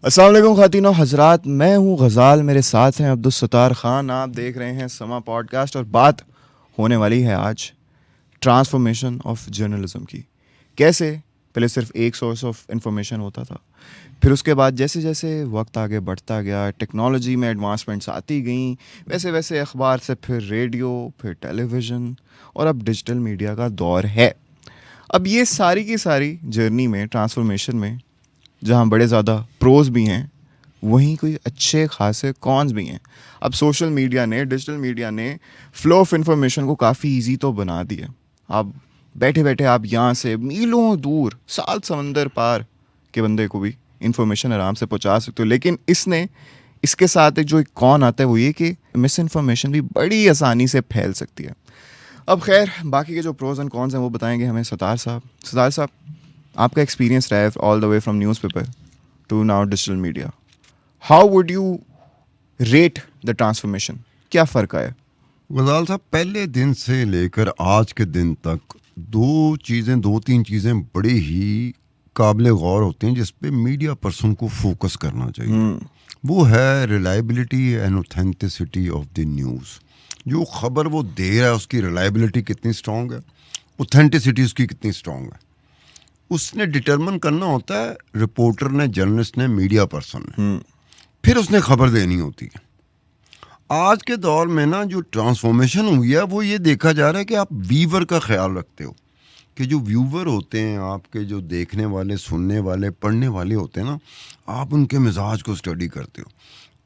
अस्सलाम वालेकुम ख़ातीन और हज़रात, मैं हूँ गज़ाल, मेरे साथ हैं अब्दुल सत्तार ख़ान। आप देख रहे हैं समा पॉडकास्ट और बात होने वाली है आज ट्रांसफॉर्मेशन ऑफ जर्नलिज्म की। कैसे पहले सिर्फ एक सोर्स ऑफ इंफॉर्मेशन होता था, फिर उसके बाद जैसे जैसे वक्त आगे बढ़ता गया, टेक्नोलॉजी में एडवांसमेंट्स आती गई, वैसे वैसे अखबार से फिर रेडियो, फिर टेलीविज़न और अब डिजिटल मीडिया का दौर है। अब ये सारी की सारी जर्नी में, ट्रांसफॉर्मेशन में, जहाँ बड़े ज़्यादा प्रोज भी हैं वहीं कोई अच्छे खासे कॉन्स भी हैं। अब सोशल मीडिया ने, डिजिटल मीडिया ने फ्लो ऑफ इंफॉर्मेशन को काफ़ी इजी तो बना दिया। आप बैठे बैठे आप यहाँ से मीलों दूर, सात समंदर पार के बंदे को भी इंफॉर्मेशन आराम से पहुँचा सकते हो। लेकिन इसके साथ एक जो एक कॉन आता है वो ये कि मिस इन्फॉर्मेशन भी बड़ी आसानी से फैल सकती है। अब खैर, बाकी के जो प्रोज एंड कॉन्स हैं वो बताएंगे हमें सत्तार साहब। सत्तार साहब, आपका एक्सपीरियंस रहा है all the way from newspaper to now digital media. How would you rate the transformation? क्या फ़र्क आया? गजाल साहब, पहले दिन से लेकर आज के दिन तक दो तीन चीज़ें बड़ी ही काबिल गौर होती हैं जिस पे मीडिया पर्सन को फोकस करना चाहिए। वो है reliability and authenticity of the news. जो खबर वो दे रहा है उसकी रिलायबिलिटी कितनी स्ट्रॉन्ग है, ऑथेंटिसिटी उसकी कितनी स्ट्रॉन्ग है, उसने डिटरमिन करना होता है रिपोर्टर ने, जर्नलिस्ट ने, मीडिया पर्सन ने। फिर उसने खबर देनी होती है। आज के दौर में ना जो ट्रांसफॉर्मेशन हुई है वो ये देखा जा रहा है कि आप व्यूवर का ख्याल रखते हो, कि जो व्यूवर होते हैं आपके, जो देखने वाले, सुनने वाले, पढ़ने वाले होते हैं ना, आप उनके मिजाज को स्टडी करते हो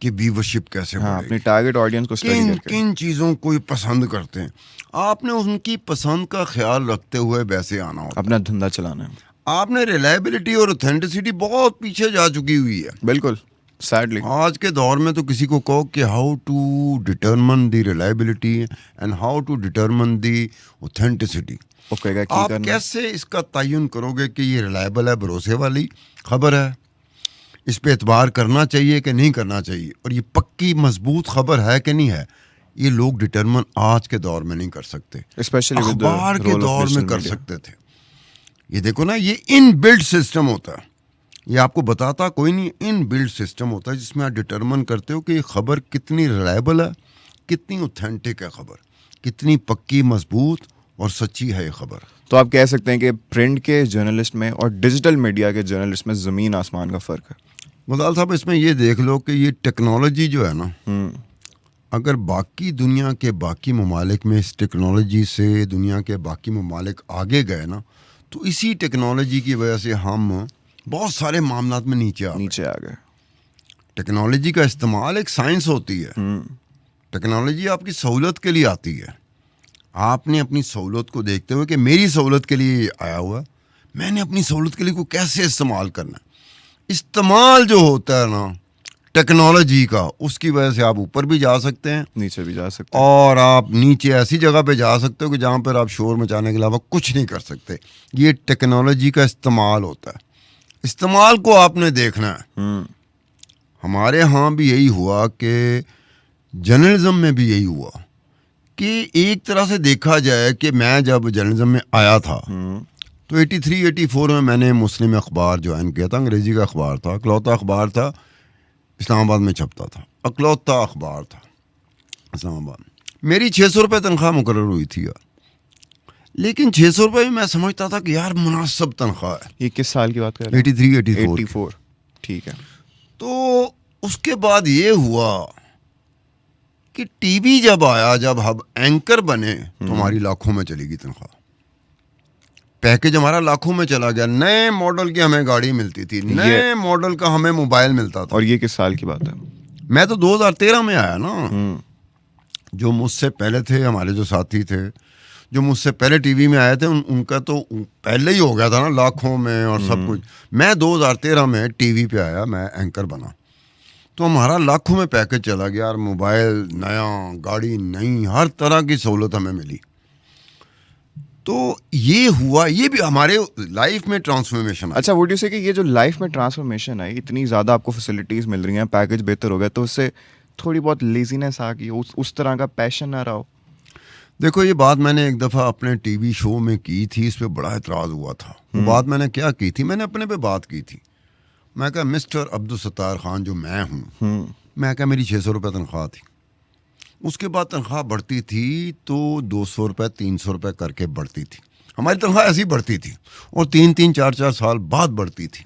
कि व्यूवरशिप कैसे हाँ, बढ़ेगी, अपनी टारगेट ऑडियंस को स्टडी किन करके किन चीज़ों को ये पसंद करते हैं। आपने उनकी पसंद का ख्याल रखते हुए वैसे आना होता है। अपना धंधा चलाना है। आपने रिलायबिलिटी और ऑथेंटिसिटी बहुत पीछे जा चुकी हुई है। बिल्कुल, सैडली। आज के दौर में तो किसी को कहो कि how to determine the reliability and how to determine the authenticity, वो कहेगा की आप करना। कैसे इसका तयन करोगे कि ये रिलायबल है, भरोसे वाली खबर है, इस पे एतबार करना चाहिए कि नहीं करना चाहिए, और ये पक्की मजबूत खबर है कि नहीं है, ये लोग डिटरमिन आज के दौर में नहीं कर सकते। स्पेशली विद द अखबार के रोल ऑफ दौर में डिजिटल कर मीडिया। सकते थे। ये देखो ना, ये इन बिल्ड सिस्टम होता है, ये आपको बताता कोई नहीं, इन बिल्ड सिस्टम होता है जिसमें आप डिटरमिन करते हो कि ये खबर कितनी रिलायबल है, कितनी ऑथेंटिक है खबर, कितनी पक्की, मजबूत और सच्ची है ये खबर। तो आप कह सकते हैं कि प्रिंट के जर्नलिस्ट में और डिजिटल मीडिया के जर्नलिस्ट में ज़मीन आसमान का फ़र्क है। मुदाल साहब, इसमें ये देख लो कि ये टेक्नोलॉजी जो है ना, अगर बाकी दुनिया के बाकी ममालिक में इस टेक्नोलॉजी से दुनिया के बाकी ममालिक आगे गए ना, तो इसी टेक्नोलॉजी की वजह से हम बहुत सारे मामलात में नीचे आ गए। टेक्नोलॉजी का इस्तेमाल एक साइंस होती है। टेक्नोलॉजी आपकी सहूलत के लिए आती है। आपने अपनी सहूलत को देखते हुए कि मेरी सहूलत के लिए आया हुआ, मैंने अपनी सहूलत के लिए को कैसे इस्तेमाल करना है। इस्तेमाल जो होता है ना टेक्नोलॉजी का, उसकी वजह से आप ऊपर भी जा सकते हैं, नीचे भी जा सकते हैं, और आप नीचे ऐसी जगह पे जा सकते हो कि जहाँ पर आप शोर मचाने के अलावा कुछ नहीं कर सकते। ये टेक्नोलॉजी का इस्तेमाल होता है, इस्तेमाल को आपने देखना है। हमारे यहाँ भी यही हुआ कि जर्नलिज्म में भी यही हुआ कि एक तरह से देखा जाए कि मैं जब जर्नलिज्म में आया था तो 83-84 में मैंने मुस्लिम अखबार ज्वाइन किया था। अंग्रेज़ी का अखबार था, अकलौता अखबार था, इस्लामाबाद में छपता था, अकलौता अखबार था इस्लामाबाद। मेरी 600 रुपये तनख्वाह मुकर्रर हुई थी यार, लेकिन 600 रुपये में मैं समझता था कि यार मुनासिब तनख्वाह है। ये किस साल की बात कर रहे हैं? 83-84। ठीक है। तो उसके बाद ये हुआ कि टीवी जब आया, जब हम एंकर बने तो हमारी लाखों में चली गई तनख्वाह, पैकेज हमारा लाखों में चला गया। नए मॉडल की हमें गाड़ी मिलती थी, नए मॉडल का हमें मोबाइल मिलता था। और ये किस साल की बात है? मैं तो 2013 में आया ना। जो मुझसे पहले थे, हमारे जो साथी थे जो मुझसे पहले टीवी में आए थे, उनका तो पहले ही हो गया था ना लाखों में और सब कुछ। मैं 2013 में टीवी पे आया, मैं एंकर बना, तो हमारा लाखों में पैकेज चला गया यार। मोबाइल नया, गाड़ी नई, हर तरह की सहूलत हमें मिली। तो ये हुआ, ये भी हमारे लाइफ में ट्रांसफॉर्मेशन। अच्छा, वुड यू से कि ये जो लाइफ में ट्रांसफॉर्मेशन आई, इतनी ज़्यादा आपको फैसिलिटीज़ मिल रही हैं, पैकेज बेहतर हो गया, तो उससे थोड़ी बहुत लेजीनेस आ गई, उस तरह का पैशन ना रहा हो? देखो, ये बात मैंने एक दफ़ा अपने टीवी शो में की थी, इस पे बड़ा एतराज़ हुआ था। वो बात मैंने क्या की थी, मैंने अपने पे बात की थी। मैं कहा मिस्टर अब्दुल सत्तार खान जो मैं हूँ, मैं कहा मेरी 600 रुपये तनख्वाह थी। उसके बाद तनख्वाह बढ़ती थी तो 200 रुपये 300 रुपये करके बढ़ती थी। हमारी तनख्वाह ऐसी बढ़ती थी और 3-3 4-4 साल बाद बढ़ती थी।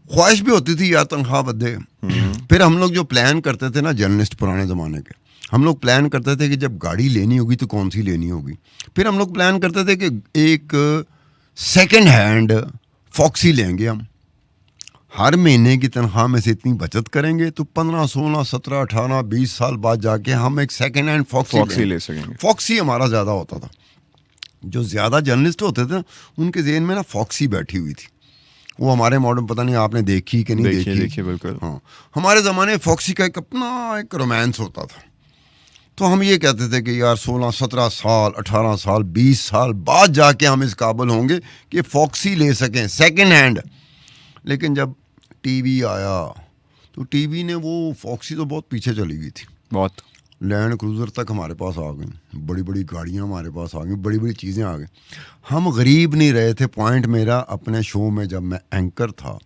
ख्वाहिश भी होती थी यार तनख्वाह बढ़े। फिर हम लोग जो प्लान करते थे ना, जर्नलिस्ट पुराने ज़माने के, हम लोग प्लान करते थे कि जब गाड़ी लेनी होगी तो कौन सी लेनी होगी। फिर हम लोग प्लान करते थे कि एक सेकंड हैंड फॉक्सी लेंगे हम। हर महीने की तनख्वाह में से इतनी बचत करेंगे तो 15, 16, 17, 18, 20 साल बाद जाके हम एक सेकंड हैंड फॉक्सी ले सकेंगे। फॉक्सी हमारा ज़्यादा होता था। जो ज़्यादा जर्नलिस्ट होते थे उनके जेहन में ना फॉक्सी बैठी हुई थी। वो हमारे मॉडल, पता नहीं आपने देखी कि नहीं देखी। बिल्कुल। हाँ, हमारे ज़माने फॉक्सी का एक अपना एक रोमांस होता था। तो हम ये कहते थे कि यार 16, 17 साल, 18 साल, 20 साल बाद जाके हम इस काबिल होंगे कि फॉक्सी ले सकें सेकंड हैंड। लेकिन जब टीवी आया तो टीवी ने वो फॉक्सी तो बहुत पीछे चली गई थी। बहुत। लैंड क्रूज़र तक हमारे पास आ गई, बड़ी बड़ी गाड़ियाँ हमारे पास आ गई, बड़ी बड़ी चीज़ें आ गई। हम गरीब नहीं रहे थे। पॉइंट मेरा अपने शो में जब मैं एंकर था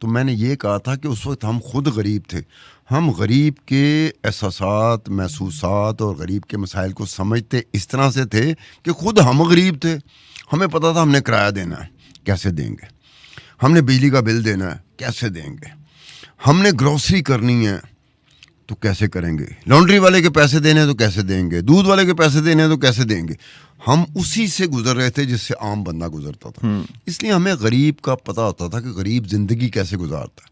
तो मैंने ये कहा था कि उस वक्त हम खुद गरीब थे। हम गरीब के एहसासात, महसूसात और गरीब के मसाइल को समझते इस तरह से थे कि खुद हम गरीब थे। हमें पता था हमने किराया देना है, कैसे देंगे। हमने बिजली का बिल देना है, कैसे देंगे। हमने ग्रोसरी करनी है तो कैसे करेंगे। लॉन्ड्री वाले के पैसे देने हैं तो कैसे देंगे। दूध वाले के पैसे देने हैं तो कैसे देंगे। हम उसी से गुजर रहे थे जिससे आम बंदा गुजरता था। इसलिए हमें गरीब का पता होता था कि गरीब ज़िंदगी कैसे गुजारता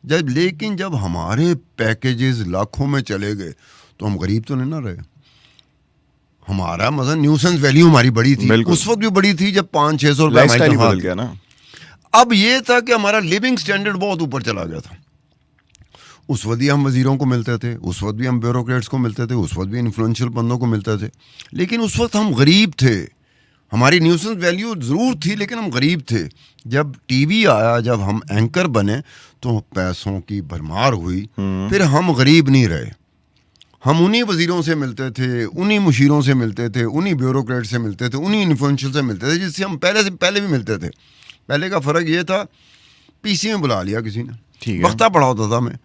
है। लेकिन जब हमारे पैकेजेस लाखों में चले गए तो हम गरीब तो नहीं ना रहे। हमारा मजा न्यूसेंस वैल्यू हमारी बड़ी थी, उस वक्त भी बड़ी थी जब 500-600 रुपये हमारी बदल गया ना। अब ये था कि हमारा लिविंग स्टैंडर्ड बहुत ऊपर चला गया था। उस वक्त भी हम वजीरों को मिलते थे, उस वक्त भी हम ब्यूरोक्रेट्स को मिलते थे, उस वक्त भी इन्फ्लुएंशियल बंदों को मिलते थे। लेकिन उस वक्त हम गरीब थे। हमारी न्यूसेंस वैल्यू ज़रूर थी लेकिन हम गरीब थे। जब टीवी आया, जब हम एंकर बने तो पैसों की भरमार हुई। फिर हम गरीब नहीं रहे। हम उन्हीं वजीरों से मिलते थे, उन्हीं मुशीरों से मिलते थे, उन्हीं ब्यूरोक्रेट से मिलते थे, उन्हीं इन्फ्लुएंशियल से मिलते थे जिससे हम पहले भी मिलते थे। पहले का फ़र्क ये था, पीसी में बुला लिया किसी ने, वक्ता पड़ा होता था। मैं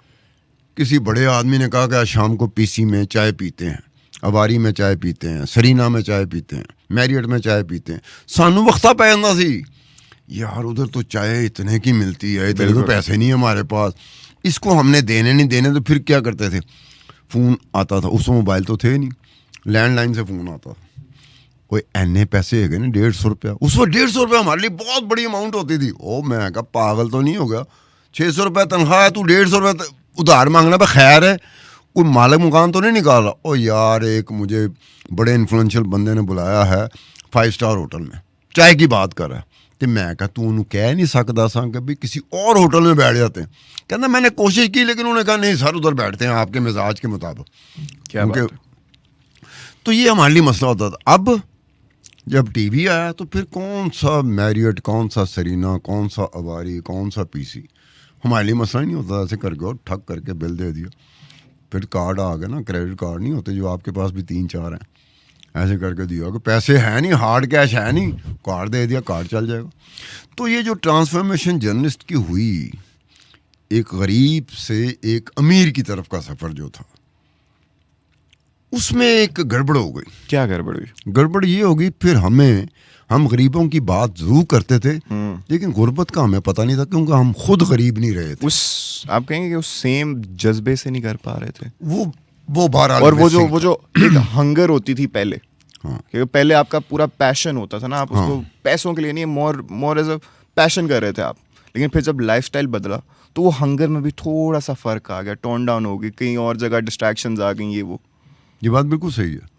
किसी बड़े आदमी ने कहा कि आज शाम को पीसी में चाय पीते हैं, अवारी में चाय पीते हैं, सरीना में चाय पीते हैं, मैरियट में चाय पीते हैं। सानू वक्ता पै जांदा सी यार, उधर तो चाय इतने की मिलती है, इतने तो पैसे नहीं हमारे पास, इसको हमने देने नहीं देने। तो फिर क्या करते थे, फ़ोन आता था। उस मोबाइल तो थे नहीं, लैंडलाइन से फ़ोन आता था। कोई एने पैसे है ना 150 रुपया। उस वक्त 150 रुपया हमारे लिए बहुत बड़ी अमाउंट होती थी। ओ मैं कहा पागल तो नहीं हो गया, 600 रुपया तनख्वाह है, तू 150 रुपया उधार मांगना पे खैर है, कोई मालिक मुकाम तो नहीं निकाल रहा। ओ यार, एक मुझे बड़े इन्फ्लुएंशियल बंदे ने बुलाया है 5 स्टार होटल में, चाय की बात कर रहा है। तो मैं कहा तू उन्होंने कह नहीं सकता सा कि भी किसी और होटल में बैठ जाते हैं। कहना मैंने कोशिश की लेकिन उन्होंने कहा नहीं सर, उधर बैठते हैं आपके मिजाज के मुताबिक। क्या बात है? तो ये हमारे लिए मसला होता था। अब जब टीवी आया तो फिर कौन सा मैरियट, कौन सा सरीना, कौन सा अवारी, कौन सा पीसी, हमारे लिए मसला ही नहीं होता। ऐसे करके और ठग करके बिल दे दिया। फिर कार्ड आ गया ना, क्रेडिट कार्ड नहीं होते जो आपके पास भी 3-4 हैं, ऐसे करके दिया कि पैसे हैं नहीं, हार्ड कैश है नहीं, कार्ड दे दिया, कार्ड चल जाएगा। तो ये जो ट्रांसफॉर्मेशन जर्नलिस्ट की हुई, एक गरीब से एक अमीर की तरफ का सफ़र जो था, उसमें एक गड़बड़ हो गई। क्या गड़बड़ हुई? गड़बड़ ये होगी, फिर हम गरीबों की बात जरूर करते थे लेकिन गुर्बत का हमें पता नहीं था क्योंकि हम खुद गरीब नहीं रहे थे। आप कहेंगे कि उस सेम जज्बे से नहीं कर पा रहे थे वो बहरहाल। और वो जो एक हंगर होती थी पहले, हाँ। क्योंकि पहले आपका पूरा पैशन होता था ना, आप उसको पैसों के लिए नहीं, मोर एज अ पैशन कर रहे थे आप। लेकिन फिर जब लाइफस्टाइल बदला तो वो हंगर में भी थोड़ा सा फर्क आ गया, टोन डाउन हो गई, कहीं और जगह डिस्ट्रैक्शंस आ गई। ये बात बिल्कुल सही है।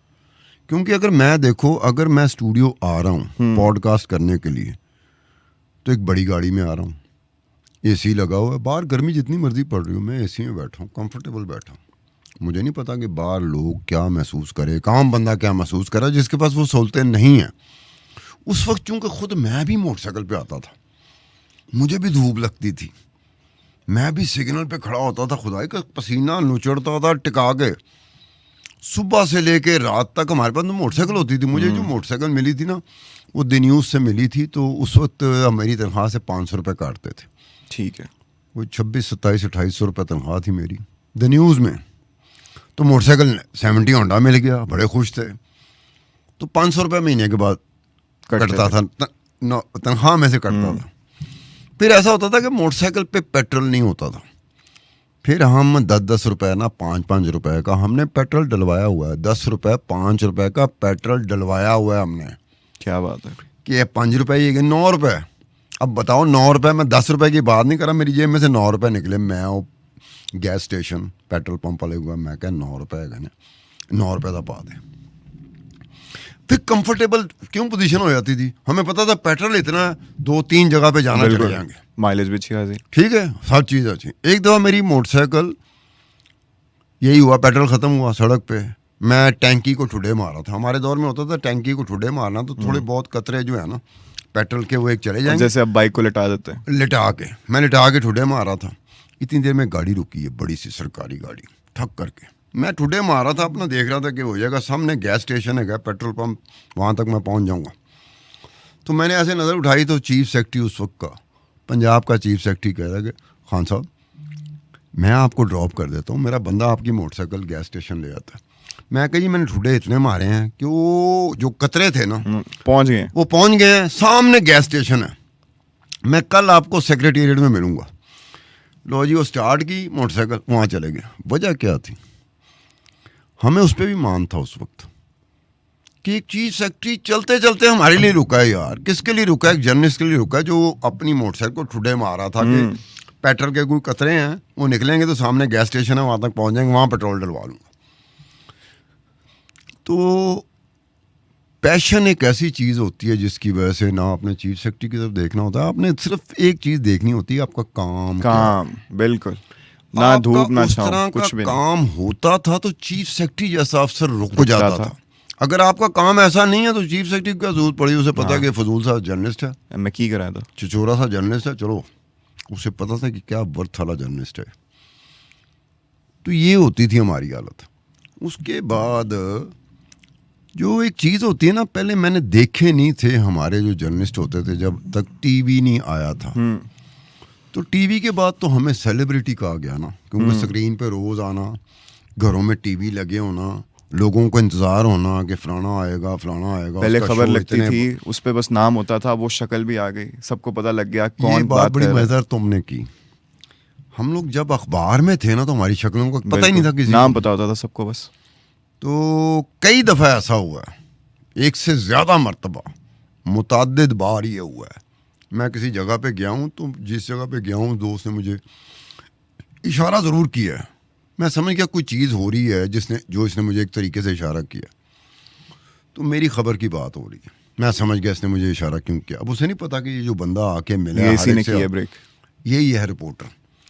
क्योंकि अगर मैं स्टूडियो आ रहा हूँ पॉडकास्ट करने के लिए तो एक बड़ी गाड़ी में आ रहा हूँ, एसी लगा हुआ है, बाहर गर्मी जितनी मर्जी पड़ रही हो, मैं एसी में बैठा हूँ, कंफर्टेबल बैठा हूँ। मुझे नहीं पता कि बाहर लोग क्या महसूस करे, आम बंदा क्या महसूस करे जिसके पास वो सहूलतें नहीं हैं। उस वक्त चूँकि खुद मैं भी मोटरसाइकिल पे आता था, मुझे भी धूप लगती थी, मैं भी सिग्नल पे खड़ा होता था, खुदाई का पसीना नुचड़ता था टिका के। सुबह से लेके रात तक हमारे पास तो मोटरसाइकिल होती थी। मुझे जो मोटरसाइकिल मिली थी ना, वो द न्यूज़ से मिली थी। तो उस वक्त मेरी तनख्वाह से 500 रुपये काटते थे। ठीक है। वो 26-27-2800 रुपये तनख्वाह थी मेरी द न्यूज़ में। तो मोटरसाइकिल 70 होंडा मिल गया, बड़े खुश थे। तो 500 रुपये महीने के बाद कटता था, तनख्वाह में से कटता था। फिर ऐसा होता था कि मोटरसाइकिल पे पेट्रोल नहीं होता था। फिर हम 10-10 रुपये ना 5-5 रुपये का हमने पेट्रोल डलवाया हुआ है। 10 रुपये 5 रुपये का पेट्रोल डलवाया हुआ है हमने। क्या बात है कि ये 5 रुपये, ये 9 रुपये। अब बताओ 9 रुपये, मैं 10 रुपये की बात नहीं कर रहा, मेरी जेब में से 9 रुपये निकले। मैं वो गैस स्टेशन पेट्रोल पंप वाले हुआ, मैं क्या 9 रुपये है, 9 रुपये का पा दे। फिर कंफर्टेबल क्यों पोजीशन हो जाती थी, हमें पता था पेट्रोल इतना 2-3 जगह पे जाना चले जाएंगे, माइलेज भी अच्छी खासी, ठीक है, हर चीज़ अच्छी। एक दफ़ा मेरी मोटरसाइकिल यही हुआ, पेट्रोल ख़त्म हुआ सड़क पे, मैं टैंकी को ठुड्डे मारा था। हमारे दौर में होता था टैंकी को ठुड्डे मारना, तो थोड़े बहुत कतरे जो है ना पेट्रोल के वो एक चले जाएंगे, जैसे अब बाइक को लिटा देते हैं। लिटा के मैं लिटा के ठुड्डे मारा था। इतनी देर में गाड़ी रुकी है, बड़ी सी सरकारी गाड़ी, ठक करके मैं ठुड्डे मारा था, अपना देख रहा था कि हो जाएगा, सामने गैस स्टेशन है, पेट्रोल पंप, वहाँ तक मैं पहुँच जाऊँगा। तो मैंने ऐसे नज़र उठाई तो चीफ सेक्रेटरी उस वक्त का, पंजाब का चीफ सेक्रेटरी कह रहा है कि खान साहब मैं आपको ड्रॉप कर देता हूँ, मेरा बंदा आपकी मोटरसाइकिल गैस स्टेशन ले आता है। मैं कही मैंने ठुड्डे इतने मारे हैं कि वो जो कतरे थे ना पहुँच गए, वो पहुँच गए हैं, सामने गैस स्टेशन है, मैं कल आपको सेक्रेटेरिएट में मिलूँगा। लो जी, वो स्टार्ट की मोटरसाइकिल, वहाँ चले गए। वजह क्या थी, हमें उस पर भी मान था उस वक्त कि एक चीफ सेक्रेटरी चलते चलते हमारे लिए रुका है यार। किसके लिए रुका है? एक जर्नलिस्ट के लिए रुका है, जो अपनी मोटरसाइकिल को ठुड्डे मार रहा था कि पेट्रोल के कोई कतरे हैं, वो निकलेंगे तो सामने गैस स्टेशन है, वहाँ तक पहुँच जाएंगे, वहाँ पेट्रोल डलवा लूँगा। तो पैशन एक ऐसी चीज़ होती है जिसकी वजह से ना अपने चीफ सेक्रेटरी की तरफ देखना होता है, आपने सिर्फ एक चीज़ देखनी होती है, आपका काम। बिल्कुल, ना धूप ना उस छाँव, तरह कुछ का भी काम होता था तो चीफ सेक्रेटरी जैसा अफसर रुक जाता था। अगर आपका काम ऐसा नहीं है तो चीफ सेक्रेटरी की जरूरत पड़ी, उसे पता है कि फजूल सा जर्नलिस्ट है, मैं की करा था, चिचोरा सा जर्नलिस्ट है, चलो उसे पता था कि क्या वर्थ वाला जर्नलिस्ट है। तो ये होती थी हमारी हालत। उसके बाद जो एक चीज़ होती है ना, पहले मैंने देखे नहीं थे हमारे जो जर्नलिस्ट होते थे, जब तक टीवी नहीं आया था। तो टीवी के बाद तो हमें सेलिब्रिटी कहा गया ना, क्योंकि स्क्रीन पे रोज़ आना, घरों में टीवी लगे होना, लोगों को इंतज़ार होना कि फलाना आएगा फलाना आएगा। पहले खबर लगती थी, उस पे बस नाम होता था, वो शक्ल भी आ गई, सबको पता लग गया कौन बात बड़ी कर रहा है। मज़ेदार तुमने की। हम लोग जब अखबार में थे ना तो हमारी शक्लों का पता ही नहीं था, किसी नाम पता होता था सबको बस। तो कई दफ़ा ऐसा हुआ है, एक से ज़्यादा मरतबा, मुतअद्दिद बार ये हुआ है, मैं किसी जगह पे गया हूँ, तो जिस जगह पे गया हूँ दोस्त ने मुझे इशारा ज़रूर किया है, मैं समझ गया कोई चीज़ हो रही है इसने मुझे एक तरीके से इशारा किया, तो मेरी खबर की बात हो रही है, मैं समझ गया इसने मुझे इशारा क्यों किया। अब उसे नहीं पता कि ये जो बंदा आके मिला है, इसी ने किया ब्रेक, यही है रिपोर्टर,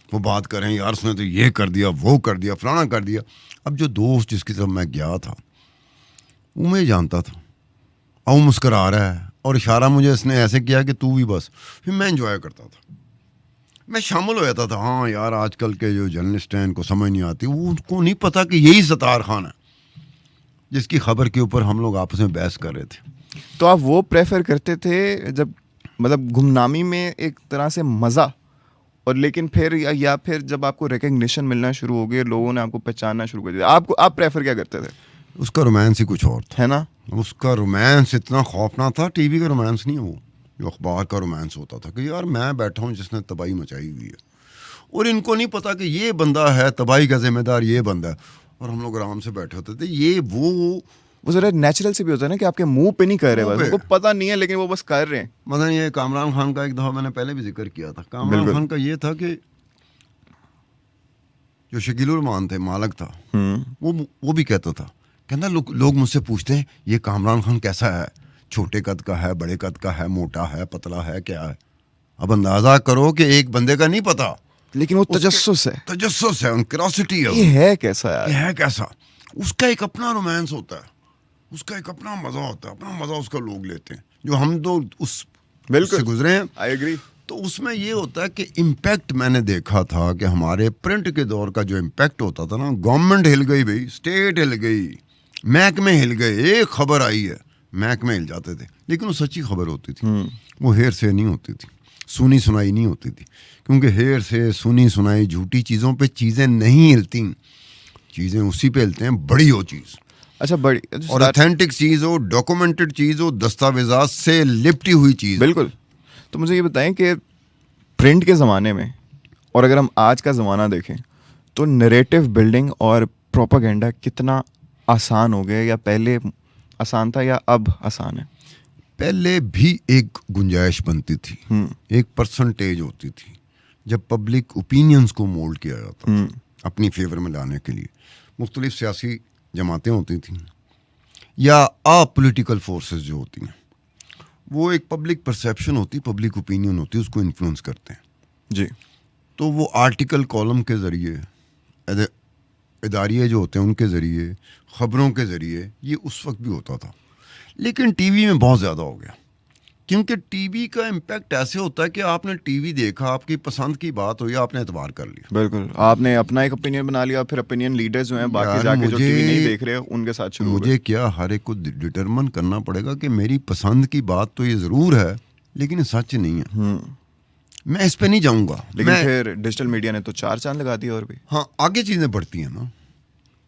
वो बात कर रहे हैं, यार उसने तो ये कर दिया, वो कर दिया, फलाना कर दिया। अब जो दोस्त जिसकी तरफ मैं गया था वो मैं जानता था, अब वो मुस्करा रहा है और इशारा मुझे इसने ऐसे किया कि तू भी बस। फिर मैं एंजॉय करता था, मैं शामिल हो जाता था। हाँ यार, आजकल के जो जर्नलिस्ट हैं इनको समझ नहीं आती, वो उनको नहीं पता कि यही सतार खान है जिसकी खबर के ऊपर हम लोग आपस में बहस कर रहे थे। तो आप वो प्रेफर करते थे जब, मतलब गुमनामी में एक तरह से मज़ा, और लेकिन फिर या फिर जब आपको रिकग्निशन मिलना शुरू हो गया, लोगों ने आपको पहचानना शुरू कर दिया, आप प्रेफर क्या करते थे? उसका रोमांस ही कुछ और था, है ना? उसका रोमांस इतना खौफनाक था। टीवी का रोमांस नहीं है वो, जो अखबार का रोमांस होता था कि यार मैं बैठा हूँ जिसने तबाही मचाई हुई है, और इनको नहीं पता कि ये बंदा है तबाही का जिम्मेदार, ये बंदा है, और हम लोग आराम से बैठे होते थे। ये वो ज़रा नेचुरल से भी होता है ना कि आपके मुंह पे नहीं कर रहे, बस उनको पता नहीं है, लेकिन वो बस कर रहे हैं। मतलब ये कामरान खान का एक दफ़ा मैंने पहले भी जिक्र किया था। कामरान खान का ये था कि जो शकीलुर रहमान थे, मालिक था, वो भी कहता था, कहना लोग मुझसे पूछते हैं ये कामरान खान कैसा है, छोटे कद का है, बड़े कद का है, मोटा है, पतला है, क्या है। अब अंदाजा करो कि एक बंदे का नहीं पता, लेकिन वो तजस्सुस है, क्यूरियोसिटी है, ये है कैसा यार, ये है कैसा। उसका एक अपना रोमांस होता है, उसका एक अपना मजा होता है, अपना मजा उसका लोग लेते हैं, जो हम तो उससे गुजरे हैं। I agree. तो उसमें ये होता है कि इम्पैक्ट मैंने देखा था कि हमारे प्रिंट के दौर का जो इम्पैक्ट होता था ना, गवर्नमेंट हिल गई भाई, स्टेट हिल गई, महकमे हिल गए, एक खबर आई है महकमे हिल जाते थे, लेकिन वो सच्ची खबर होती थी, वो हेर से नहीं होती थी। सुनी सुनाई नहीं होती थी, क्योंकि हेर से सुनी सुनाई झूठी चीज़ों पे चीज़ें नहीं हिलती, चीज़ें उसी पे हिलते हैं बड़ी हो चीज़, अच्छा बड़ी और ऑथेंटिक चीज़ हो, डॉक्यूमेंटेड चीज़ हो, दस्तावेजात से लिपटी हुई चीज़। बिल्कुल। तो मुझे ये बताएं कि प्रिंट के ज़माने में और अगर हम आज का ज़माना देखें तो नरेटिव बिल्डिंग और प्रोपागेंडा कितना आसान हो गया, या पहले आसान था या अब आसान है? पहले भी एक गुंजाइश बनती थी, एक परसेंटेज होती थी जब पब्लिक ओपिनियंस को मोल्ड किया जाता था अपनी फेवर में लाने के लिए। मुख्तलिफ सियासी जमातें होती थी या अपोलिटिकल फोर्सेस जो होती हैं, वो एक पब्लिक परसेप्शन होती, पब्लिक ओपिनियन होती, उसको इन्फ्लुएंस करते हैं जी। तो वो आर्टिकल कॉलम के ज़रिए, इदारिये जो होते हैं उनके ज़रिए, ख़बरों के ज़रिए, ये उस वक्त भी होता था। लेकिन टीवी में बहुत ज़्यादा हो गया, क्योंकि टीवी का इम्पैक्ट ऐसे होता है कि आपने टीवी देखा, आपकी पसंद की बात हुई, आपने एतबार कर लिया। बिल्कुल, आपने अपना एक ओपिनियन बना लिया, फिर ओपिनियन लीडर्स जो हैं बाकी जाके जो टीवी नहीं देख रहे उनके साथ शुरू हो गए। मुझे क्या, हर एक को डिटरमिन करना पड़ेगा कि मेरी पसंद की बात तो ये ज़रूर है लेकिन ये सच नहीं है, मैं इस पे नहीं जाऊँगा। लेकिन फिर डिजिटल मीडिया ने तो 4 चांद लगा दिए और भी। हाँ, आगे चीज़ें बढ़ती हैं ना,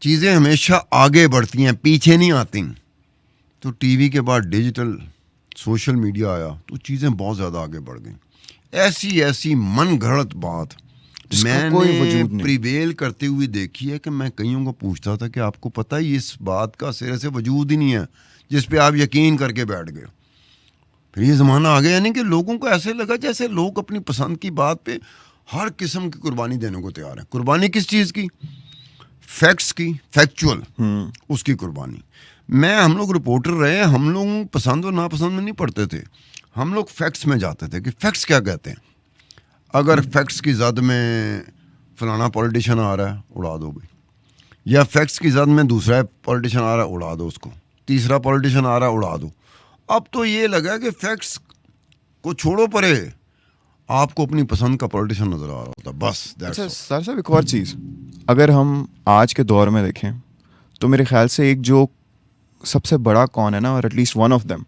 चीज़ें हमेशा आगे बढ़ती हैं, पीछे नहीं आती। तो टीवी के बाद डिजिटल सोशल मीडिया आया तो चीज़ें बहुत ज़्यादा आगे बढ़ गई। ऐसी मन घड़त बात मैंने प्रिवेल करते हुए देखी है कि मैं कईयों को पूछता था कि आपको पता है इस बात का सिरे से वजूद ही नहीं है जिस पे आप यकीन करके बैठ गए। फिर ये ज़माना आ गया, यानी कि लोगों को ऐसे लगा जैसे लोग अपनी पसंद की बात पे हर किस्म की कुर्बानी देने को तैयार है। कुर्बानी किस चीज़ की? फैक्ट्स की, फैक्चुअल, उसकी कुर्बानी। हम लोग रिपोर्टर रहे, हम लोग पसंद और नापसंद में नहीं पढ़ते थे, हम लोग फैक्ट्स में जाते थे कि फैक्ट्स क्या कहते हैं। अगर फैक्ट्स की जद में फलाना पॉलिटिशियन आ रहा है, उड़ा दो भाई, या फैक्ट्स की जद में दूसरा पॉलिटिशियन आ रहा है, उड़ा दो उसको, तीसरा पॉलिटिशियन आ रहा है, उड़ा दो। अब तो ये लगा कि फैक्ट्स को छोड़ो परे, आपको अपनी पसंद का पॉलिटिशियन नजर आ रहा होता, बस। अच्छा सर साहब, एक और चीज़, अगर हम आज के दौर में देखें तो मेरे ख्याल से एक जो सबसे बड़ा कौन है ना, और एटलीस्ट वन ऑफ देम,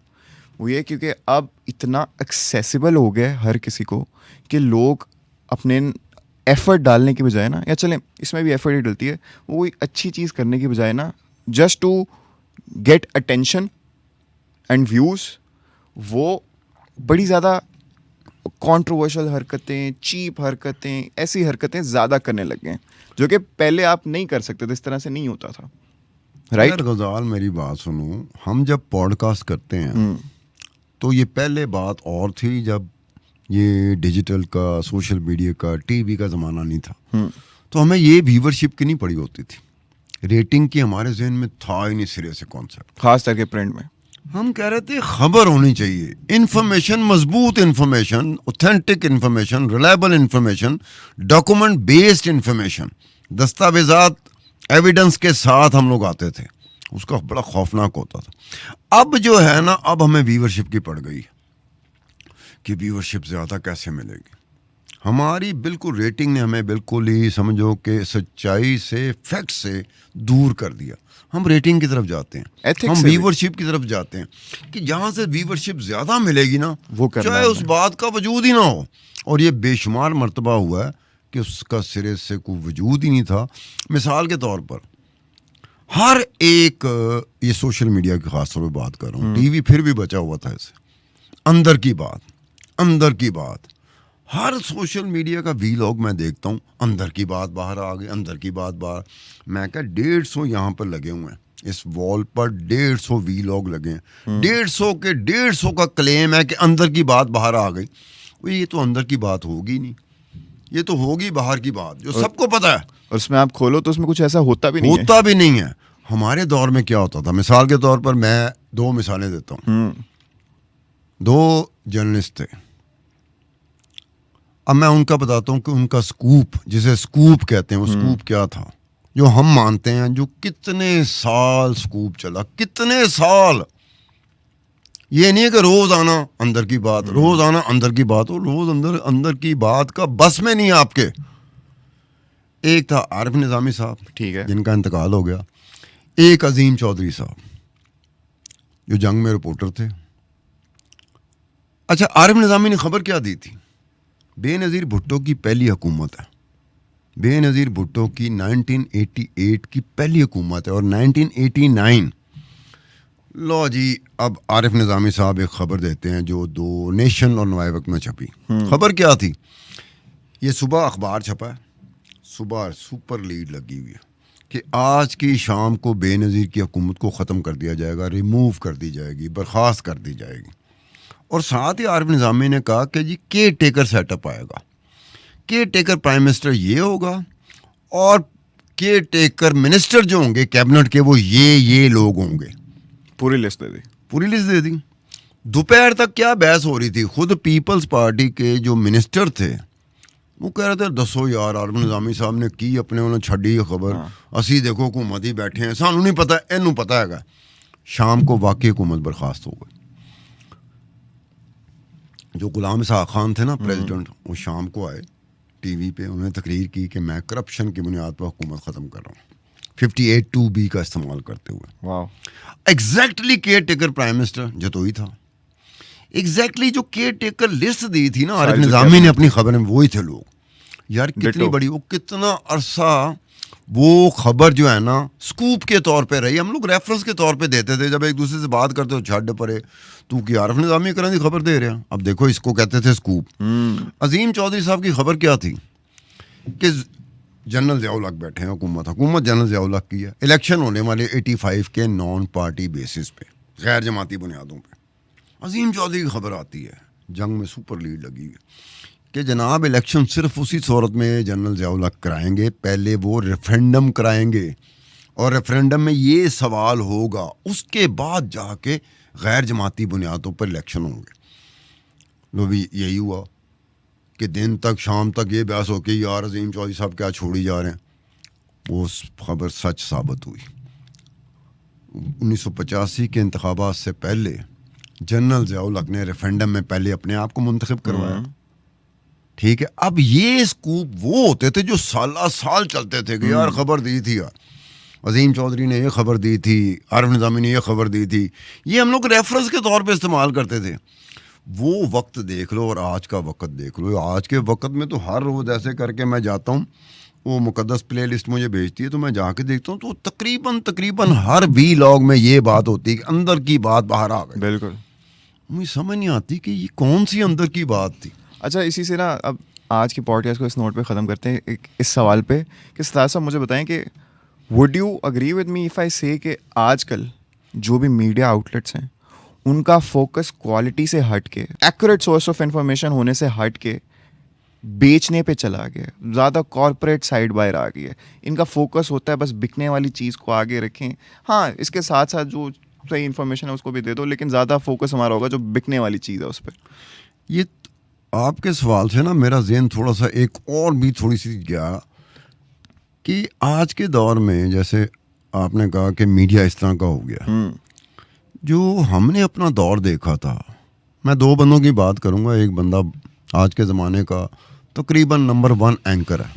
वो ये क्योंकि अब इतना एक्सेसिबल हो गया है हर किसी को कि लोग अपने एफर्ट डालने की बजाय ना, या चलें इसमें भी एफर्ट ही डलती है, वो कोई अच्छी चीज़ करने की बजाय ना, just to get attention and views, वो बड़ी ज़्यादा कंट्रोवर्शियल हरकतें, चीप हरकतें, ऐसी हरकतें ज़्यादा करने लग गए हैं जो कि पहले आप नहीं कर सकते थे, इस तरह से नहीं होता था। राइट गजाल, मेरी बात सुनो, हम जब पॉडकास्ट करते हैं तो ये पहले बात और थी, जब ये डिजिटल का, सोशल मीडिया का, टीवी का ज़माना नहीं था, तो हमें ये व्यूवरशिप की नहीं पड़ी होती थी, रेटिंग की हमारे जहन में था ही नहीं सिरे से कॉन्सेप्ट, खास करके प्रिंट में। हम कह रहे थे खबर होनी चाहिए, इन्फॉर्मेशन, मजबूत information, authentic information, reliable information, document based information, दस्तावेजात, एविडेंस के साथ हम लोग आते थे। उसका बड़ा खौफनाक होता था। अब जो है ना, अब हमें व्यूवरशिप की पड़ गई कि व्यूवरशिप ज़्यादा कैसे मिलेगी। हमारी बिल्कुल रेटिंग ने हमें बिल्कुल ही समझो कि सच्चाई से, फैक्ट से दूर कर दिया। हम रेटिंग की तरफ जाते हैं, हम व्यूवरशिप की तरफ जाते हैं कि जहाँ से व्यूवरशिप ज़्यादा मिलेगी ना, वो चाहे उस बात का वजूद ही ना हो। और ये बेशुमार मर्तबा हुआ है कि उसका सिरे से कोई वजूद ही नहीं था। मिसाल के तौर पर हर एक, ये सोशल मीडिया की खास तौर पर बात कर रहा हूँ, टीवी फिर भी बचा हुआ था इसे, अंदर की बात, हर सोशल मीडिया का वीलॉग मैं देखता हूँ, अंदर की बात बाहर आ गई, अंदर की बात बाहर। मैं क्या 150 यहाँ पर लगे हुए हैं, इस वॉल पर 150 वीलॉग लगे हैं, 150 के 150 का क्लेम है कि अंदर की बात बाहर आ गई। ये तो अंदर की बात होगी नहीं, ये तो होगी बाहर की बात, जो सबको पता है। और उसमें आप खोलो तो उसमें कुछ ऐसा होता भी नहीं है। हमारे दौर में क्या होता था, मिसाल के तौर पर मैं 2 मिसालें देता हूँ। 2 जर्नलिस्ट थे, अब मैं उनका बताता हूँ कि उनका स्कूप, जिसे स्कूप कहते हैं, वो स्कूप क्या था जो हम मानते हैं, जो कितने साल स्कूप चला, कितने साल। ये नहीं है कि रोज आना अंदर की बात, रोज आना अंदर की बात, और रोज अंदर की बात का बस में नहीं है आपके। एक था आरिफ निज़ामी साहब, ठीक है, जिनका इंतकाल हो गया। एक अजीम चौधरी साहब जो जंग में रिपोर्टर थे। अच्छा, आरिफ निज़ामी ने खबर क्या दी थी? बेनज़ीर भुट्टो की पहली हुकूमत है, बेनज़ीर भुट्टो की 1988 की पहली हुकूमत है और 1989 लो जी। अब आरिफ निज़ामी साहब एक ख़बर देते हैं जो दो नेशन और नवाए वक्त में छपी। ख़बर क्या थी? ये सुबह अखबार छपा है, सुबह सुपर लीड लगी हुई है कि आज की शाम को बेनज़ीर की हुकूमत को ख़त्म कर दिया जाएगा, रिमूव कर दी जाएगी, बर्खास्त कर दी जाएगी। और साथ ही आरिफ निज़ामी ने कहा कि जी केयर टेकर सेटअप आएगा, केयर टेकर प्राइम मिनिस्टर ये होगा और केयर टेकर मिनिस्टर जो होंगे कैबिनेट के वो ये लोग होंगे। पूरी लिस्ट दे दी, पूरी लिस्ट दे दी। दोपहर तक क्या बहस हो रही थी, खुद पीपल्स पार्टी के जो मिनिस्टर थे वो कह रहे थे दसो यार आरिफ निज़ामी साहब ने की अपने उन्होंने छड़ी खबर, असी देखो हुकूमत ही बैठे हैं, सानू नहीं पता, इनू पता है। शाम को वाकई हुकूमत बर्खास्त हो गई। जो गुलाम इसहाक खान थे ना प्रेसिडेंट, वो शाम को आए टीवी पे, उन्होंने तकरीर की कि मैं करप्शन की बुनियाद पर हुकूमत ख़त्म कर रहा हूँ 58(2)B का इस्तेमाल करते हुए। वाह। Exactly care taker prime minister Jatoi था, एग्जैक्टली जो केयर टेकर लिस्ट दी थी ना आरिफ निज़ामी ने अपनी खबर में, वही थे लोग। यार कितनी बड़ी, वो कितना अरसा वो खबर जो है ना स्कूप के तौर पे रही, हम लोग रेफरेंस के तौर पे देते थे जब एक दूसरे से बात करते हो, छड़ परे तू कि आरिफ निज़ामी करें दी खबर दे रहा। अब देखो इसको कहते थे स्कूप। अजीम चौधरी साहब की खबर क्या थी कि जनरल ज़िया उल हक बैठे हैं, हुकूमत जनरल ज़िया उल हक की है, इलेक्शन होने वाले 85 के नॉन पार्टी बेसिस पे, गैर जमाती बुनियादों पे। अजीम चौधरी की खबर आती है, जंग में सुपर लीड लगी है कि जनाब इलेक्शन सिर्फ उसी सूरत में जनरल ज़िया उल हक कराएंगे, पहले वो रेफरेंडम कराएंगे और रेफरेंडम में ये सवाल होगा, उसके बाद जाके गैर जमाती बुनियादों पर इलेक्शन होंगे। लो भी यही हुआ कि दिन तक शाम तक ये बहस हो कि यार अजीम चौधरी साहब क्या छोड़ी जा रहे हैं, वो खबर सच साबित हुई। 1985 के इंतखाबात से पहले जनरल ज़िया उल हक ने रेफरेंडम में पहले अपने आप को मुंतखब करवाया। ठीक है, अब ये स्कूप वो होते थे जो साल चलते थे कि यार खबर दी थी, यार अजीम चौधरी ने ये खबर दी थी, आरिफ निज़ामी ने ये खबर दी थी, ये हम लोग रेफरेंस के तौर पे इस्तेमाल करते थे। वो वक्त देख लो और आज का वक्त देख लो। आज के वक्त में तो हर रोज़ ऐसे करके मैं जाता हूँ, वो मुकद्दस प्ले लिस्ट मुझे भेजती है तो मैं जाके देखता हूँ, तो तकरीबन हर वीलॉग में ये बात होती है कि अंदर की बात बाहर आ गई। बिल्कुल, मुझे समझ नहीं आती कि ये कौन सी अंदर की बात थी। अच्छा, इसी से ना अब आज के पॉडकास्ट को इस नोट पे ख़त्म करते हैं, इस सवाल पे कि सतार साहब मुझे बताएं कि would you agree with me if I से कि आजकल जो भी मीडिया आउटलेट्स हैं उनका फोकस क्वालिटी से हट के, एक्यूरेट सोर्स ऑफ इंफॉर्मेशन होने से हट के बेचने पे चला गया, ज़्यादा कॉर्पोरेट साइड बाहर आ गई है। इनका फोकस होता है बस बिकने वाली चीज़ को आगे रखें, हाँ इसके साथ साथ जो सही इन्फॉर्मेशन है उसको भी दे दो, लेकिन ज़्यादा फोकस हमारा होगा जो बिकने वाली चीज़ है उस पर। ये आपके सवाल से ना मेरा ज़हन थोड़ा सा एक और भी थोड़ी सी गया कि आज के दौर में जैसे आपने कहा कि मीडिया इस तरह का हो गया, जो हमने अपना दौर देखा था। मैं दो बंदों की बात करूंगा, एक बंदा आज के ज़माने का तकरीबन नंबर 1 एंकर है।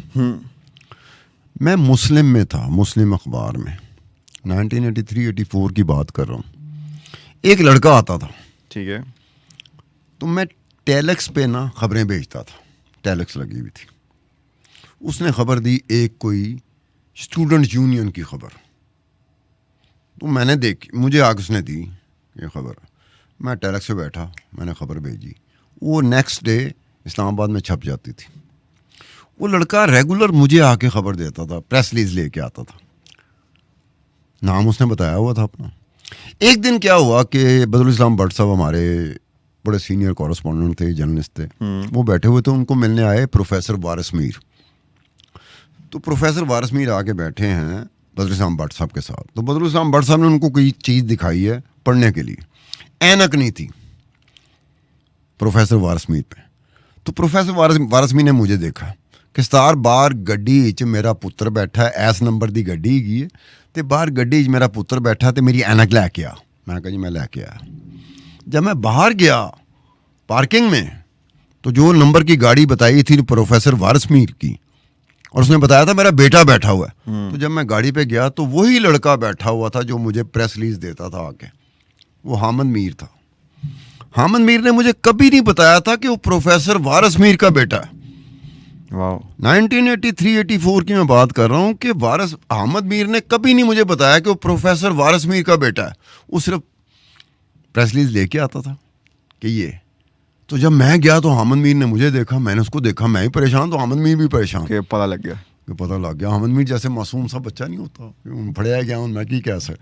मैं मुस्लिम में था, मुस्लिम अखबार में 1983-84 की बात कर रहा हूँ। एक लड़का आता था, ठीक है, तो मैं टेलेक्स पे ना खबरें भेजता था, टेलेक्स लगी हुई थी। उसने खबर दी एक कोई स्टूडेंट यूनियन की खबर, तो मैंने देखी, मुझे आग उसने दी ये खबर, मैं टेलेक्स पे बैठा, मैंने खबर भेजी, वो नेक्स्ट डे इस्लामाबाद में छप जाती थी। वो लड़का रेगुलर मुझे आके खबर देता था, प्रेस रिलीज लेके आता था, नाम उसने बताया हुआ था अपना। एक दिन क्या हुआ कि बदरुल इस्लाम भट्ट साहब हमारे बड़े सीनियर कॉरेस्पॉन्डेंट थे, जर्नलिस्ट थे, वो बैठे हुए थे, उनको मिलने आए प्रोफेसर वारिस मीर। तो प्रोफेसर वारिस मीर आके बैठे हैं बदरुल इस्लाम भट्ट साहब के साथ। तो बदरुल इस्लाम भट्ट साहब ने उनको कोई चीज़ दिखाई है पढ़ने के लिए, ऐनक नहीं थी प्रोफेसर वारिस मीर पे। तो प्रोफेसर वारिस मीर ने मुझे देखा कि सतार बाहर गड्डी च मेरा पुत्र बैठा है, एस नंबर की गड्डी हैगी है, तो बाहर गड्डी च मेरा पुत्र बैठा, तो मेरी ऐनक लैके आ। मैं कहा जी मैं लैके आया। जब मैं बाहर गया पार्किंग में, तो जो नंबर की गाड़ी बताई थी प्रोफेसर वारिस मीर की, और उसने बताया था मेरा बेटा बैठा हुआ है। तो जब मैं गाड़ी पे गया तो वही लड़का बैठा हुआ था जो मुझे प्रेस रिलीज देता था आके, वो हामिद मीर था। हामिद मीर ने मुझे कभी नहीं बताया था कि वो प्रोफेसर वारिस मीर का बेटा है। वाह। 1983-84 की मैं बात कर रहा हूँ कि हामिद मीर ने कभी नहीं मुझे बताया कि वो प्रोफेसर वारिस मीर का बेटा है। वो सिर्फ प्रेस रिलीज लेके आता था कि ये। तो जब मैं गया तो हामिद मीर ने मुझे देखा, मैंने उसको देखा, मैं ही परेशान तो हामिद मीर भी परेशान। कि पता लग गया कि पता लग गया हामिद मीर जैसे मासूम सा बच्चा नहीं होता, फड़िया गया मैं की कैसे।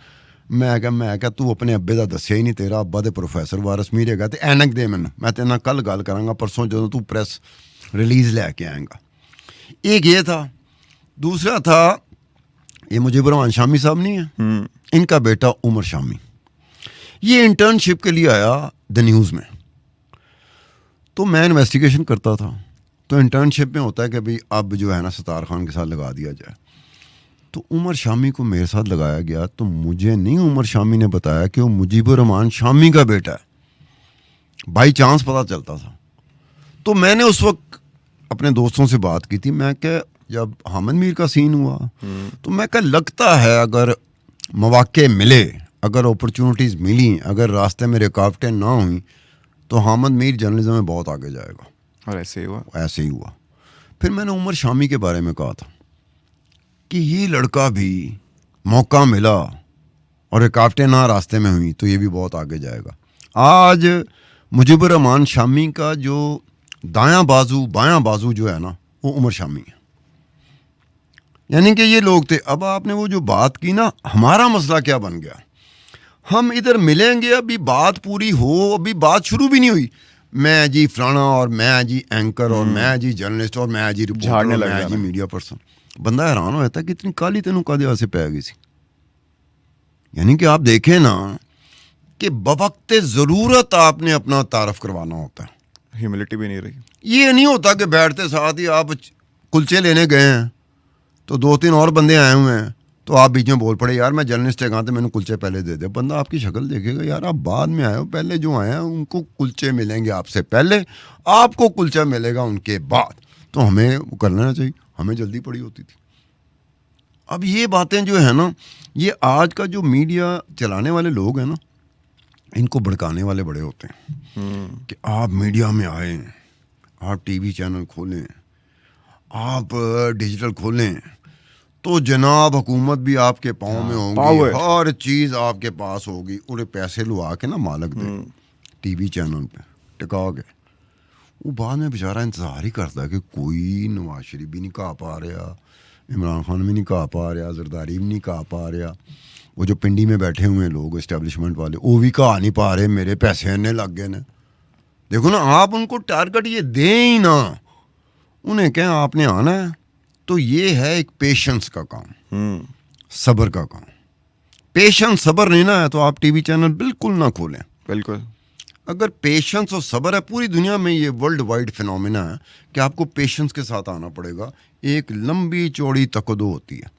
मैं क्या तू अपने अब्बे का दसिया ही नहीं, तेरा अब्बा तो प्रोफेसर वारिस मीर है, तो ऐनक दे मैनू, मैं तेरे नाल कल गल करांगा परसों जो तू प्रेस रिलीज लैके आएगा। एक ये था। दूसरा था ये मुजीबर रहमान शामी साहब नहीं है, इनका बेटा उमर शामी, ये इंटर्नशिप के लिए आया द न्यूज़ में। तो मैं इन्वेस्टिगेशन करता था। तो इंटर्नशिप में होता है कि भाई अब जो है ना सतार खान के साथ लगा दिया जाए। तो उमर शामी को मेरे साथ लगाया गया। तो मुझे नहीं उमर शामी ने बताया कि वो मुजीबर रहमान शामी का बेटा है, बाई चांस पता चलता था। तो मैंने उस वक्त अपने दोस्तों से बात की थी। मैं क्या जब हामिद मीर का सीन हुआ तो मैं क्या लगता है अगर मौके मिले, अगर अपॉर्चुनिटीज़ मिली, अगर रास्ते में रुकावटें ना हुई तो हामिद मीर जर्नलिज्म में बहुत आगे जाएगा। और ऐसे ही हुआ। ऐसे ही हुआ। फिर मैंने उमर शामी के बारे में कहा था कि ये लड़का भी मौका मिला और रुकावटें ना रास्ते में हुई तो ये भी बहुत आगे जाएगा। आज मुजीबर रहमान शामी का जो दायां बाजू बायां बाजू जो है ना वो उमर शामी है। यानी कि ये लोग थे। अब आपने वो जो बात की ना, हमारा मसला क्या बन गया, हम इधर मिलेंगे, अभी बात पूरी हो, अभी बात शुरू भी नहीं हुई, मैं जी फलाना और मैं जी एंकर और मैं जी जर्नलिस्ट और मैं जी रिपोर्टर और मैं जी मीडिया पर्सन। बंदा हैरान हो जाता है कि इतनी काली तेनू कादे वास्ते पै गई सी। यानी कि आप देखें ना कि बवक्ते ज़रूरत आपने अपना तारफ़ करवाना होता है। ह्यूमिलिटी भी नहीं रही। ये नहीं होता कि बैठते साथ ही आप कुलचे लेने गए हैं तो 2-3 और बंदे आए हुए हैं तो आप बीच में बोल पड़े, यार मैं जर्नलिस्ट है, कहाँ थे, मैंने कुलचे पहले दे दे। बंदा आपकी शक्ल देखेगा, यार आप बाद में आए हो, पहले जो आए हैं उनको कुलचे मिलेंगे आपसे पहले, आपको कुलचा मिलेगा उनके बाद। तो हमें वो कर लेना चाहिए, हमें जल्दी पड़ी होती थी। अब ये बातें जो है ना, ये आज का जो मीडिया चलाने वाले लोग हैं ना, इनको भड़काने वाले बड़े होते हैं कि आप मीडिया में आए, आप टीवी चैनल खोलें, आप डिजिटल खोलें तो जनाब हुकूमत भी आपके पाँव में होगी, हर चीज़ आपके पास होगी। उन्हें पैसे लुआ के ना मालक दे टीवी चैनल पे टिका के, वो बाद में बेचारा इंतज़ार ही करता है कि कोई नवाज शरीफ भी नहीं कहा पा रहा, इमरान खान भी नहीं कहा पा रहा, जरदारी भी नहीं कहा पा रहा, वो जो पिंडी में बैठे हुए हैं लोग इस्टेब्लिशमेंट वाले वो भी कहा नहीं पा रहे, मेरे पैसे इन्ने लग गए ना। देखो ना, आप उनको टारगेट ये दें ही ना, उन्हें कहें आपने आना है, तो ये है एक पेशेंस का काम, सब्र का काम। पेशेंस सब्र नहीं ना है तो आप टीवी चैनल बिल्कुल ना खोलें। बिल्कुल। अगर पेशेंस और सब्र है, पूरी दुनिया में ये वर्ल्ड वाइड फिनोमिना है कि आपको पेशेंस के साथ आना पड़ेगा। एक लंबी चौड़ी तकदो होती है,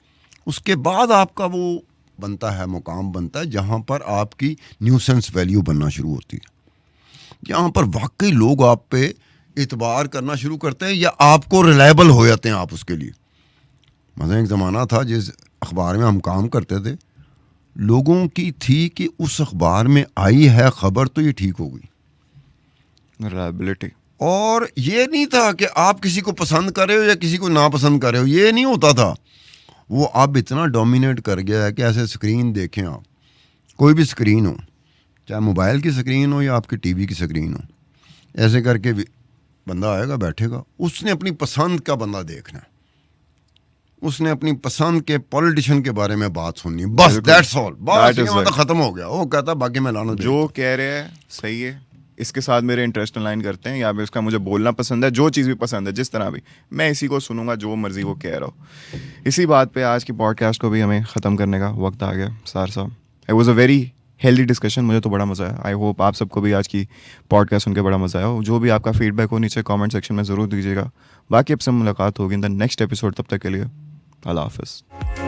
उसके बाद आपका वो बनता है, मुकाम बनता है जहाँ पर आपकी न्यूसेंस वैल्यू बनना शुरू होती है, जहाँ पर वाकई लोग आप पे इतबार करना शुरू करते हैं या आपको रिलायबल हो जाते हैं आप उसके लिए। मतलब एक ज़माना था जिस अखबार में हम काम करते थे, लोगों की थी कि उस अखबार में आई है खबर तो ये ठीक होगी, रिलायबिलिटी। और ये नहीं था कि आप किसी को पसंद कर रहे हो या किसी को नापसंद कर रहे हो, ये नहीं होता था। वो अब इतना डोमिनेट कर गया है कि ऐसे स्क्रीन देखें आप, कोई भी स्क्रीन हो, चाहे मोबाइल की स्क्रीन हो या आपकी टीवी की स्क्रीन हो, ऐसे करके बंदा आएगा बैठेगा, उसने अपनी पसंद का बंदा देखना है, उसने अपनी पसंद के पॉलिटिशियन के बारे में बात सुननी है, बस दैट्स ऑल, बस ये मतलब खत्म हो गया। वो कहता बाकी मैं लाना जो कह रहे हैं सही है, इसके साथ मेरे इंटरेस्ट अलाइन करते हैं या फिर इसका मुझे बोलना पसंद है, जो चीज़ भी पसंद है, जिस तरह भी, मैं इसी को सुनूंगा, जो मर्जी वो कह रहा हो। इसी बात पे आज की पॉडकास्ट को भी हमें ख़त्म करने का वक्त आ गया। सार साहब, it was a very healthy discussion, मुझे तो बड़ा मज़ा आया। आई होप आप सबको भी आज की पॉडकास्ट सुन के बड़ा मज़ा आया हो। जो भी आपका फीडबैक हो नीचे कमेंट सेक्शन में ज़रूर दीजिएगा। बाकी अब से मुलाकात होगी इन द नेक्स्ट एपिसोड, तब तक के लिए अल्लाह हाफ़िज़।